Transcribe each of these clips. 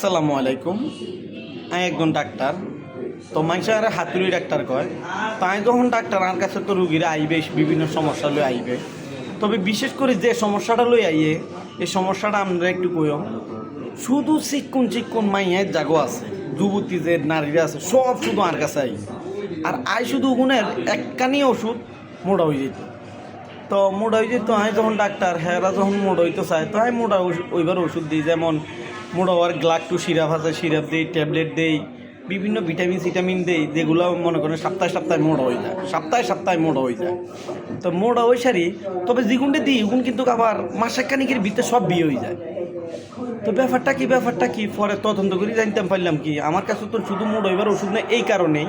আসসালামু আলাইকুম। আমি একজন ডাক্তার। তো মানুষ আর হাতুড়ি ডাক্তার কয়। তাই যখন ডাক্তার আমার কাছে তো রুগীরা আইবে, বিভিন্ন সমস্যা লই আইবে। তবে বিশেষ করে যে সমস্যাটা লই আইয়ে, এই সমস্যাটা আমরা একটু কইম। শুধু চিক্কুন চিক্কুন মাইয়ের জাগো আছে, যুবতী যে নারীরা আছে, সব শুধু আমার কাছে আই। আর শুধু গুণের একখানি ওষুধ মোটা হয়ে যেত। তো মোটা হয়ে যেত। আমি যখন ডাক্তার হেরা যখন মোটা হইতে চায়, তো আমি মোটা ওইবার ওষুধ দিই। যেমন মোটা হওয়ার গ্লাকটু সিরাপ আছে, সিরাপ দিই, ট্যাবলেট দিই, বিভিন্ন ভিটামিন দিই, যেগুলো মনে করেন সপ্তাহে সপ্তাহে মোটা হয়ে যায়, সপ্তাহে মোটা হয়ে যায়। তো মোটা ওই সারি, তবে যেগুনটা দিই ওগুন কিন্তু আবার মাসেখানিকের ভিতরে সব বিয়ে হয়ে যায়। তো ব্যাপারটা কি পরে তদন্ত করে জানতাম পারলাম কি আমার কাছে তো শুধু মোটা হইবার ওষুধ নেই। এই কারণেই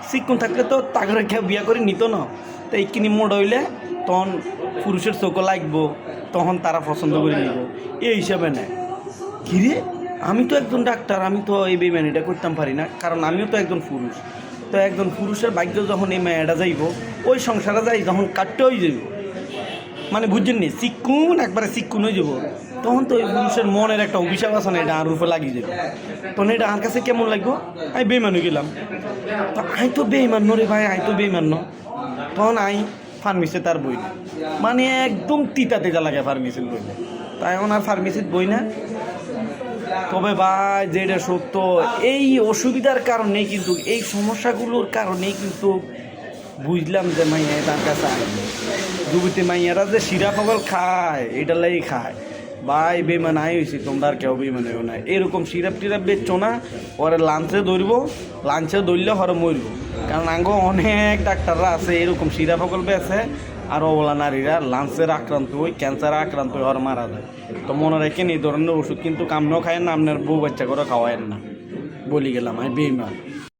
চিকন থাকলে তো তাগরে কেউ বিয়া করে নিত না। তো এইখানি মোটা হইলে তখন পুরুষের চোখও লাগবো, তখন তারা পছন্দ করে নিব, এই হিসাবে নেয়। কিরে, আমি তো একজন ডাক্তার, আমি তো এই বেইমানিটা করতাম পারি না, কারণ আমিও তো একজন পুরুষ। তো একজন পুরুষের ভাগ্য যখন এই মেয়েটা যাইব, ওই সংসারে যাই যখন কাটতে হয়ে যাইব, মানে বুঝছেন নি, চিক্কুন একবারে চিক্কুন হয়ে যাব, তখন তো ওই পুরুষের মনের একটা অভিশাপ আছে না, এটা আর রূপে লাগিয়ে যাবে। তখন এটা আমার কাছে কেমন লাগবো, আমি বেইমান হয়ে গেলাম। তো আই তো বেইমান রে ভাই, আই তো বেইমান। তখন আই ফার্মেসি তার বই না, মানে একদম তিতা তেজা লাগে ফার্মেসির বই না। তাই এখন আর ফার্মেসির বই না। তবে ভাই যেটা সত্য, এই অসুবিধার কারণেই কিন্তু, এই সমস্যাগুলোর কারণেই কিন্তু বুঝলাম যে মাইয়া তার কাছে যুবতী মাইয়ারা যে শিরা পাগল খায়, এটা লাই খায়। ভাই বেমান আই হয়েছি, তোমরা আর কেউ বেমান হইও না। এরকম সিরাপ টিরাপ বেচছো না, ওরা লাঞ্চে ধরলে হরে মরব। কারণ আঙ্গো অনেক ডাক্তাররা আছে এরকম শিরা পাগল বেছে, আর অবলা নারীরা লাঞ্চের আক্রান্ত হই, ক্যান্সারে আক্রান্ত হয়ে হরে মারা যায়। তো মনে রাখেন, এই ধরনের ওষুধ কিন্তু কামনাও খায় না, আপনার বউ বাচ্চা করে খাওয়ায়েন না। বলি গেলাম আমি বেইমান।